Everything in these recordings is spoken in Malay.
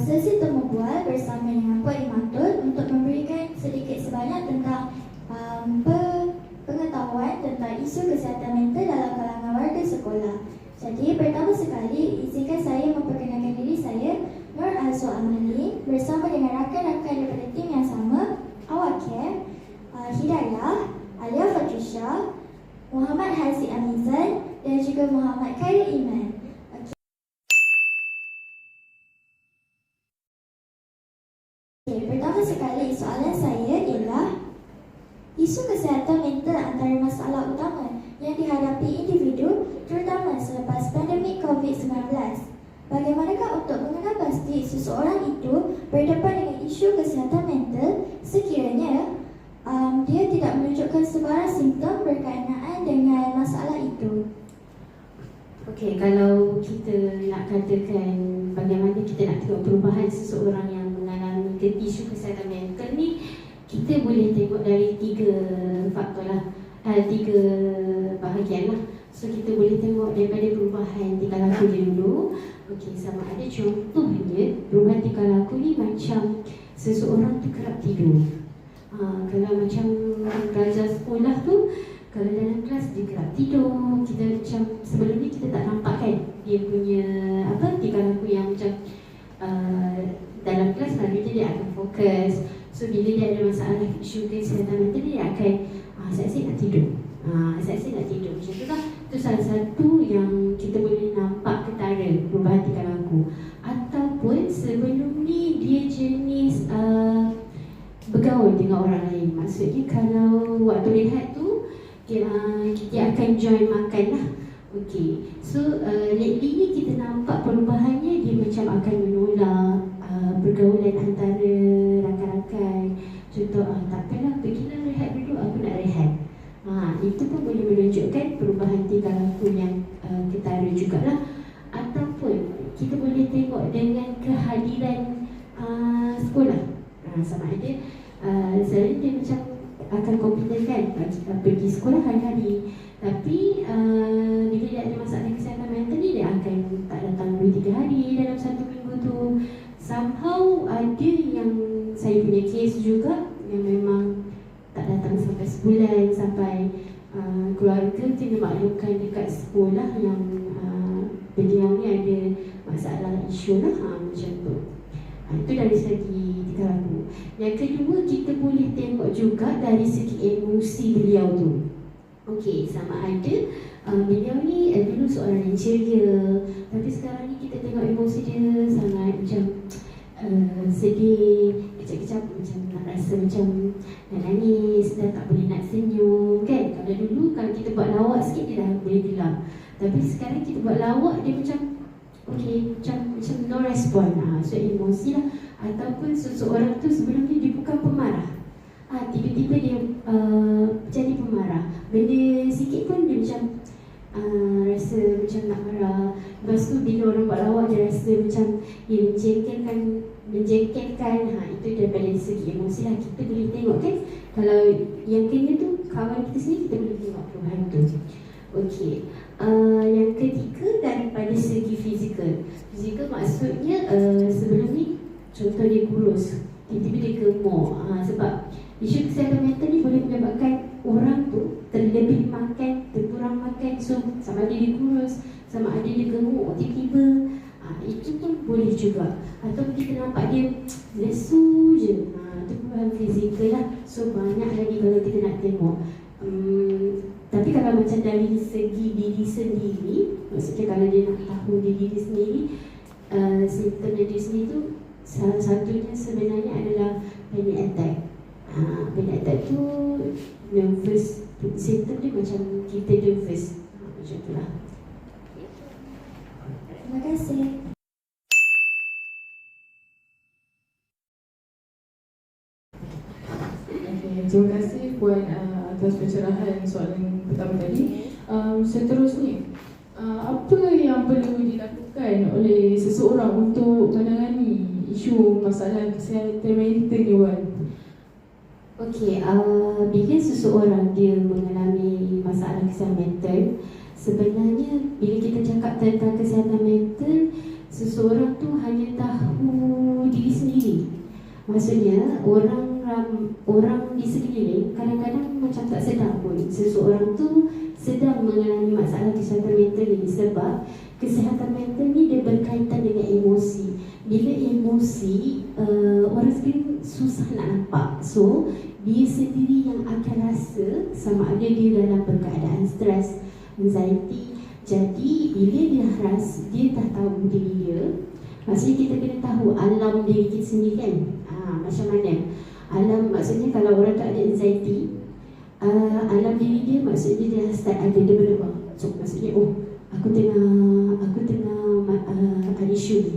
sesi temu bual bersama dengan Puan Imatul untuk memberikan sedikit sebanyak tentang pengetahuan tentang isu kesihatan mental dalam kalangan warga sekolah. Jadi pertama sekali izinkan saya memperkenalkan diri saya, Nur Azwa Amali, bersama dengan rakan-rakan daripada tim yang sama, Awakir, Hidayah, Alia Fatrisha, Muhammad Haziq Amizan dan juga Muhammad Khairul Iman. Pertama sekali soalan saya ialah isu kesihatan mental antara masalah utama yang dihadapi individu terutama selepas pandemik COVID-19. Bagaimanakah untuk mengenal pasti seseorang itu berdepan dengan isu kesihatan mental sekiranya dia tidak menunjukkan sebarang simptom berkenaan dengan masalah itu? Okey, kalau kita nak katakan bagaimana kita nak tengok perubahan seseorang yang mengalami isu kesihatan mental ni, kita boleh tengok dari 3 faktor lah, 3 bahagian lah. So kita boleh tengok daripada perubahan tingkah laku dia dulu. Okey, sama ada contohnya perubahan tingkah laku ni macam seseorang tu kerap tidur. Kalau macam pelajar sekolah tu, kalau dalam kelas dia kerap tidur, kita macam sebelum ni kita tak nampak kan dia punya tingkah laku yang macam dalam kelas selalunya dia akan fokus. So bila dia ada masalah isu kesihatan mental, dia akan asyik nak tidur, asyik nak tidur macam tu lah. Itu salah satu yang kita boleh nampak ketara perubahan tingkah laku. Ataupun sebelum ni dia jenis bergaul dengan orang lain. Maksudnya kalau waktu rehat tu kita akan join makan lah. Okey, so lately ni kita nampak perubahannya, dia macam akan menolak pergaulan antara rakan-rakan. Contoh, tak apalah, pergilah rehat dulu, aku nak rehat. Itu pun boleh menunjukkan perubahan tingkah laku yang ketara jugalah. Ataupun kita boleh tengok dengan kehadiran sekolah. Sama ada selalu dia macam akan kompeten kan pergi sekolah hari-hari, tapi bila dia ada masalah kesihatan mental ni, dia akan tak datang 2-3 hari dalam satu minggu tu. Somehow ada yang saya punya case juga yang memang tak datang sampai sebulan, sampai keluarga kena maklumkan dekat sekolah yang beliau ni ada masalah isu lah, macam tu. Itu dari segi tingkah laku. Yang kedua, kita boleh tengok juga dari segi emosi beliau tu. Okey, sama ada beliau ni dulu seorang yang ceria, tapi sekarang ni kita tengok emosi dia sangat macam sedih, kecap-kecap, macam nak rasa macam nak nangis, dah tak boleh nak senyum kan. Kalau dulu kalau kita buat lawak sikit, dia dah boleh gelap. Tapi sekarang kita buat lawak, dia macam okey, macam no respon. So emosi lah. Ataupun seseorang tu sebelum ni dia bukan pemarah, tiba-tiba dia jadi pemarah. Benda sikit pun dia macam rasa macam nak marah. Lepas tu bila orang buat lawak, dia rasa macam dia menjengkelkan. Itu daripada segi emosi lah. Kita boleh tengok kan, kalau yang kena tu kawan kita sendiri, kita boleh tengok perubahan tu. Okey, yang ketiga daripada segi fizikal. Fizikal maksudnya sebelum ni contoh dia kurus, tiba-tiba dia gemuk. Sebab isu kesihatan mental ni boleh menyebabkan orang tu terlebih makan, terkurang makan. So sama ada dia kurus, sama ada dia gemuk tiba-tiba. Itu pun boleh juga. Atau kita nampak dia lesu je, itu perubahan fizikal lah. So banyak lagi kalau kita nak tengok. Tapi kalau macam dari segi diri sendiri, maksudnya kalau dia nak tahu diri sendiri, simptom diri sendiri tu salah satunya sebenarnya adalah panic attack. Panic attack tu nervous, simptom dia macam kita nervous, macam tu lah. Terima kasih. Terima kasih Puan atas pencerahan soalan pertama tadi. Seterusnya, apa yang perlu dilakukan oleh seseorang untuk menangani isu masalah kesihatan mental ni, Wan? Okey, bila seseorang dia mengalami masalah kesihatan mental, sebenarnya bila kita cakap tentang kesihatan mental, seseorang tu hanya tahu Maksudnya orang di sekeliling kadang-kadang macam tak sedar pun seseorang tu sedang mengalami masalah kesihatan mental ini, sebab kesihatan mental ni dia berkaitan dengan emosi. Bila emosi, orang sekeliling susah nak nampak. So dia sendiri yang akan rasa sama ada dia dalam keadaan stres, anxiety. Jadi bila dia rasa, dia dah tahu diri dia, maksudnya kita kena tahu alam diri kita sendiri kan. Macam mana alam, maksudnya kalau orang tak ada anxiety, alam diri dia maksudnya dia start ada develop. So maksudnya aku tengah ada isu ni.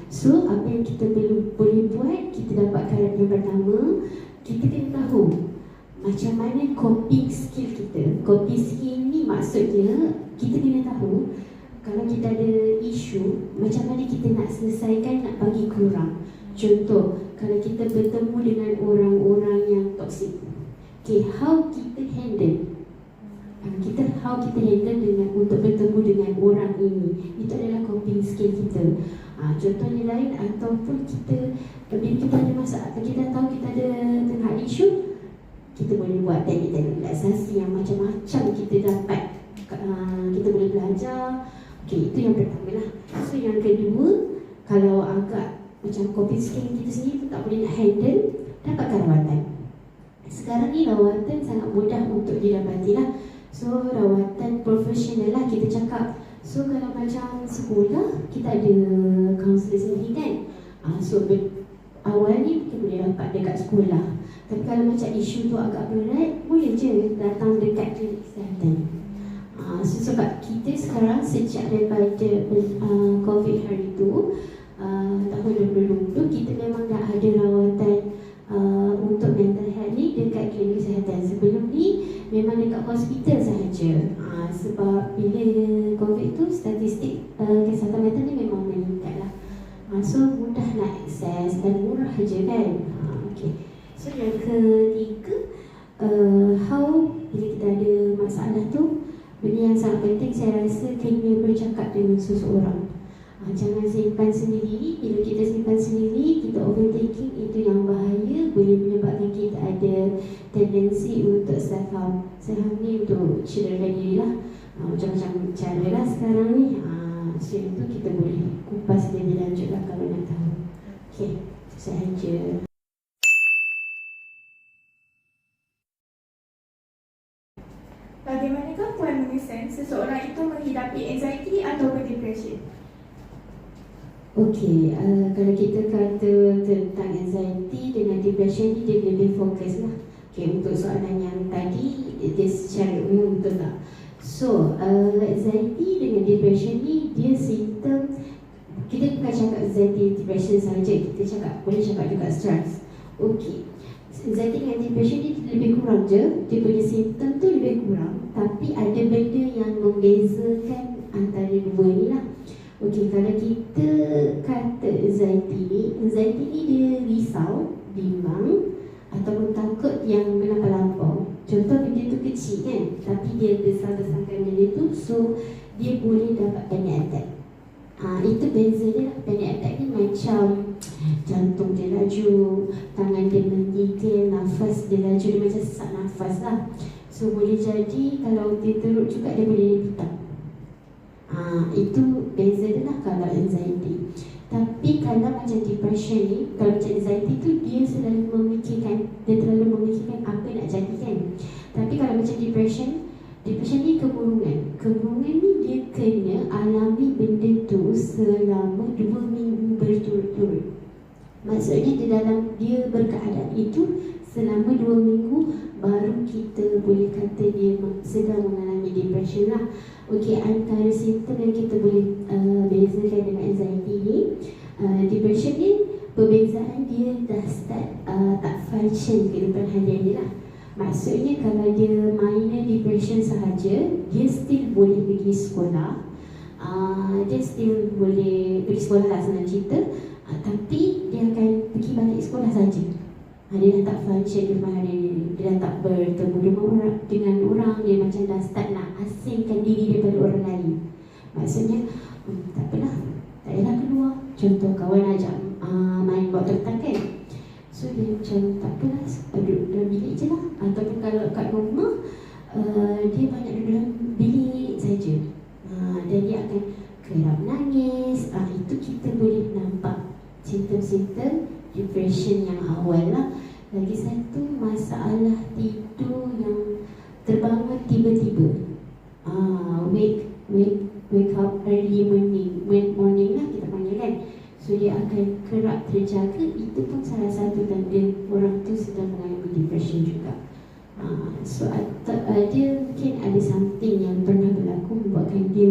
So apa yang kita boleh buat, kita dapatkan yang pertama, kita kena tahu macam mana coping skill kita. Coping skill ni maksudnya kita kena tahu kalau kita ada isu, macam mana kita nak selesaikan, nak bagi kurang. Contoh, kalau kita bertemu dengan orang-orang yang toksik, how kita handle dengan untuk bertemu dengan orang ini, itu adalah coping skill kita. Contohnya lain, ataupun kita bila kita ada masalah, kita tahu kita ada tengah ada isu, kita boleh buat teknik-teknik relaksasi yang macam-macam kita dapat. Kita boleh belajar. Itu yang pertama lah. So yang kedua, kalau agak macam coping skill kita sendiri tu tak boleh nak handle, dapatkan rawatan. Sekarang ni rawatan sangat mudah untuk didapati lah. So rawatan profesional lah kita cakap. So kalau macam sekolah, kita ada kaunselor sendiri kan. So awal ni kita boleh dapat dekat sekolah. Tapi kalau macam isu tu agak berat, boleh je datang dekat klinik kesihatan. So sebab kita sekarang sejak daripada COVID hari tu, tahun 2020, kita memang dah ada rawatan untuk mental health ni dekat klinik kesihatan. Sebelum ni memang dekat hospital sahaja. Sebab bila COVID tu statistik kesihatan mental ni memang meningkat lah. So mudah nak akses dan murah je kan. So yang ketiga, how bila kita ada masalah tu, benda yang sangat penting saya rasa kena bercakap dengan seseorang. Jangan simpan sendiri. Bila kita simpan sendiri, kita overthinking, itu yang bahaya, boleh menyebabkan kita ada tendensi untuk self-harm. Self-harm ni untuk cederakan diri lah. Macam-macam cara lah sekarang ni. So itu kita boleh kupas lebih lanjut lah kalau nak tahu. Itu sahaja. Bagaimanakah Puan mengesan seseorang itu menghidapi anxiety atau depression? Kalau kita kata tentang anxiety dengan depression ni, dia lebih fokus lah. Untuk soalan yang tadi, dia secara umum betul tak? So, anxiety dengan depression ni, dia simptom. Kita bukan cakap anxiety, depression sahaja, kita boleh cakap juga stress. Anxiety dengan depression ni lebih kurang je, dia punya simptom tu lebih kurang, tapi ada benda yang membezakan antara dua ni lah. Kalau kita kata anxiety ni dia risau, bimbang ataupun takut yang melampau-lampau. Contoh benda tu kecil kan, tapi dia besar-besarkan benda tu, so dia boleh dapat panic attack. Itu beza dia lah. Panic attack ni macam jantung dia laju, tangan dia menggigil, nafas dia laju, dia macam sesak nafas lah. So boleh jadi kalau dia teruk juga, dia boleh letak. Itu beza dia lah kalau anxiety. Tapi kalau macam depression ni, kalau macam anxiety tu dia terlalu memikirkan apa nak jadi kan. Tapi kalau macam depression ni kemurungan. Kemurungan ni dia kena alami benda tu selama 2 minggu berturut-turut. Maksudnya dia berkeadaan itu selama 2 minggu, baru kita boleh kata dia sedang mengalami depression lah. Antara simptom yang kita boleh bezakan dengan anxiety ni, depression ni perbezaan dia dah start tak function kehidupan harian dia lah. Maksudnya kalau dia minor depression sahaja, dia still boleh pergi sekolah, dia still boleh pergi sekolah lah senang cerita, tapi dia akan pergi balik sekolah saja. Dia dah tak function kehidupan harian dia, dia dah tak bertemu dengan orang, dia macam dah start nak asingkan diri daripada orang lain. Maksudnya tak apalah, tak payahlah keluar. Contoh kawan ajak main bawa tertang kan, So dia macam tak apalah, duduk dalam bilik je lah. Ataupun kalau kat rumah, dia banyak duduk dalam bilik saja. Dan dia akan kerap nangis. Itu kita boleh nampak simptom-simptom depression yang awal lah. Lagi satu, masalah tidur yang terbangun tiba-tiba. Wake up early morning lah kita panggil kan. So dia akan kerap terjaga. Itu pun salah satu tanda orang tu sedang mengalami depression juga. So dia mungkin ada something yang pernah berlaku membuatkan dia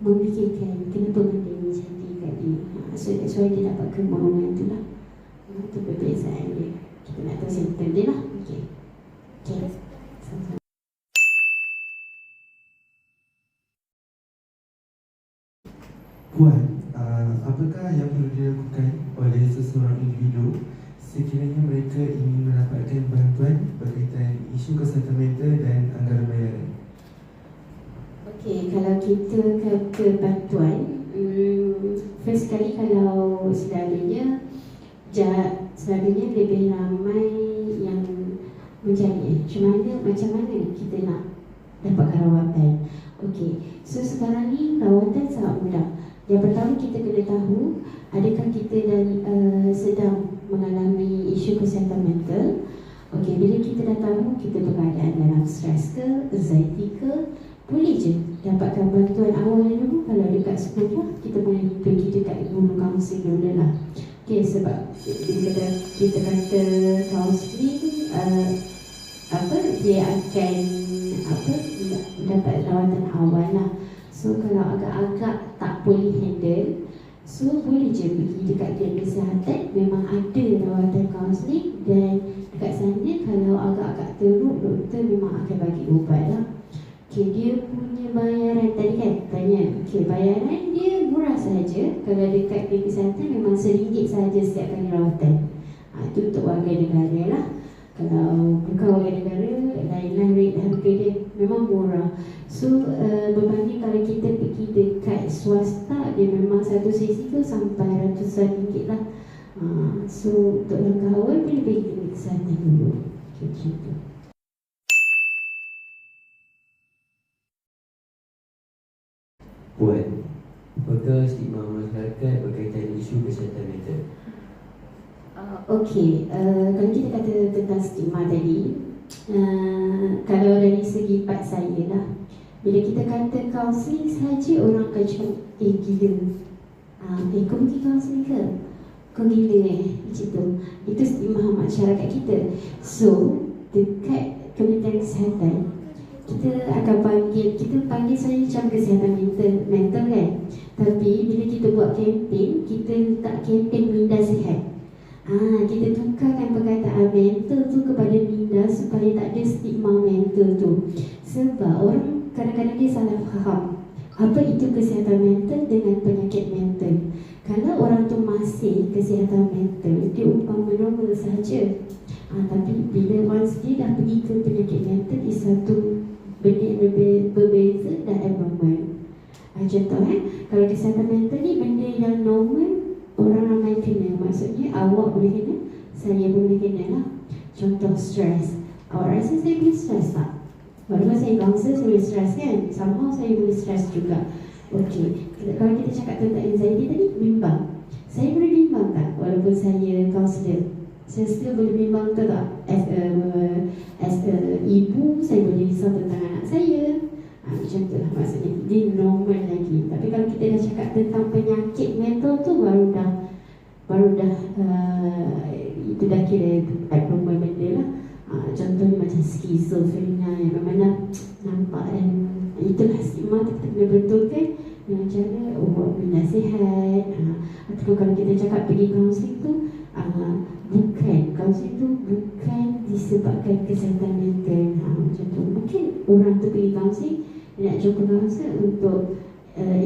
memikirkan kenapa benda ni jadi kat dia. So that's why dia dapat kemauan tu lah. Itu perbezaan dia. Kita nak tahu simptom dia lah. Okay. Sama-sama. Puan, apakah yang perlu dilakukan oleh seseorang individu sekiranya mereka ingin mendapatkan bantuan berkaitan isu kesihatan mental dan anggaran bayaran? Okey, kalau kita ke bantuan, first sekali kalau selalunya lebih ramai yang mencari macam mana kita nak dapatkan rawatan. Okey, so sekarang ni rawatan sangat mudah. Yang pertama kita kena tahu adakah kita sedang mengalami isu kesihatan mental. Okey, bila kita dah tahu kita berkeadaan dalam stres ke, anxiety ke, boleh je dapatkan bantuan awal dulu. Kalau dekat sekolah kita boleh pergi dekat guru kaunseling dulu lah. Okey, sebab kita kata kaunseling dia akan dapat rawatan awal lah. So kalau agak-agak tak boleh handle, so boleh je pergi dekat klinik kesihatan. Memang ada rawatan kaunseling, dan dekat sana kalau agak-agak teruk, doktor memang akan bagi ubat lah. Okay, dia punya bayaran tadi kan tanya. Okay, bayaran dia murah saja. Kalau dekat klinik kesihatan memang RM1 saja setiap kali rawatan. Itu untuk warga negara lah. Kalau bukan warga negara, lain-lain rate harga dia memang murah. So berbanding kalau kita pergi dekat swasta, dia memang satu sesi tu sampai ratusan ringgit lah. So untuk langkah awal boleh pergi klinik kesihatan dulu. Okay, macam tu. Puan, apakah stigma masyarakat berkaitan isu kesihatan mental? Okey, kalau kita kata tentang stigma tadi, kalau dari segi part saya lah, bila kita kata kaunseling saja, orang akan cakap, gila, kau pergi kaunseling ke? Kau gila macam tu. Itu stigma masyarakat kita. So, dekat Kementerian Kesihatan, kita panggil saya macam kesihatan mental kan. Tapi bila kita buat kempen, kita letak kempen minda sihat. Kita tukarkan perkataan mental tu kepada minda supaya tak ada stigma mental tu. Sebab orang kadang-kadang dia salah faham apa itu kesihatan mental dengan penyakit mental. Kalau orang tu masih kesihatan mental, dia umpama normal saja. Tapi bila once dia dah pergi ke penyakit mental, dia satu benda yang berbeza dan abnormal. Contoh kalau kesihatan mental ni benda yang normal, orang ramai kena. Maksudnya awak boleh kena, saya boleh kena lah. Contoh stres. Awak rasa saya boleh stres tak? Walaupun saya bangsa, saya boleh stres kan? Somehow saya boleh stres juga. Okey, kalau kita cakap tentang anxiety tadi, bimbang. Saya boleh bimbang tak? Walaupun saya counselor, saya still boleh bimbang ke tak? As a ibu, saya boleh risau tentang anak saya. Macam tu lah maksudnya. Dia normal lagi. Tapi kalau kita dah cakap tentang penyakit mental tu, baru dah itu dah kira abnormal benda lah. Contohnya macam skizofrenia yang memang nampak, dan itulah stigma kita kena betulkan dengan cara buat benda sihat. Ataupun kalau kita cakap pergi kaunseling tu, kaunseling tu bukan disebabkan kesihatan mental. Macam tu. Mungkin orang tu pergi kaunseling, dia nak jumpa kaunselor untuk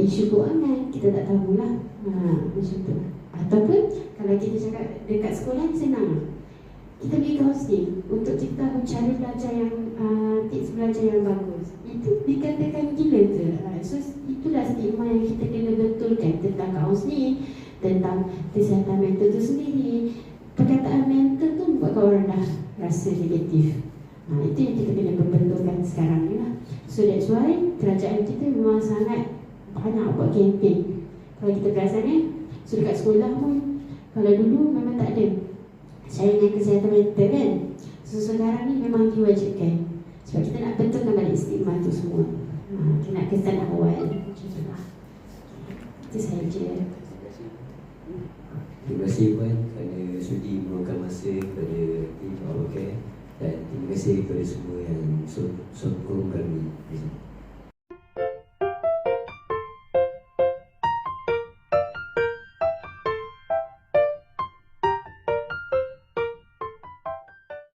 isu keuangan, kita tak tahulah. Macam tu. Ataupun kalau kita cakap dekat sekolah ni senang, kita pergi kaunseling untuk kita tahu cara belajar yang tips belajar yang bagus. Itu dikatakan gila ke? So itulah stigma yang kita kena betulkan tentang kaunseling, tentang kesihatan mental tu sendiri. perkataan mental tu buatkan orang dah rasa negatif. Itu yang kita kena perbentukkan sekarang ni lah. So that's why kerajaan kita memang sangat banyak buat kempen. Kalau kita perasan so dekat sekolah pun, kalau dulu memang tak ada cadangan kesihatan mental kan. So sekarang ni memang diwajibkan. Sebab kita nak betulkan balik stigma tu semua. Kita nak kesan awal. Macam tu lah. Itu sahaja. Terima kasih Puan kerana sudi meluangkan masa kepada tim Our Care, dan terima kasih kepada semua yang sokong kami.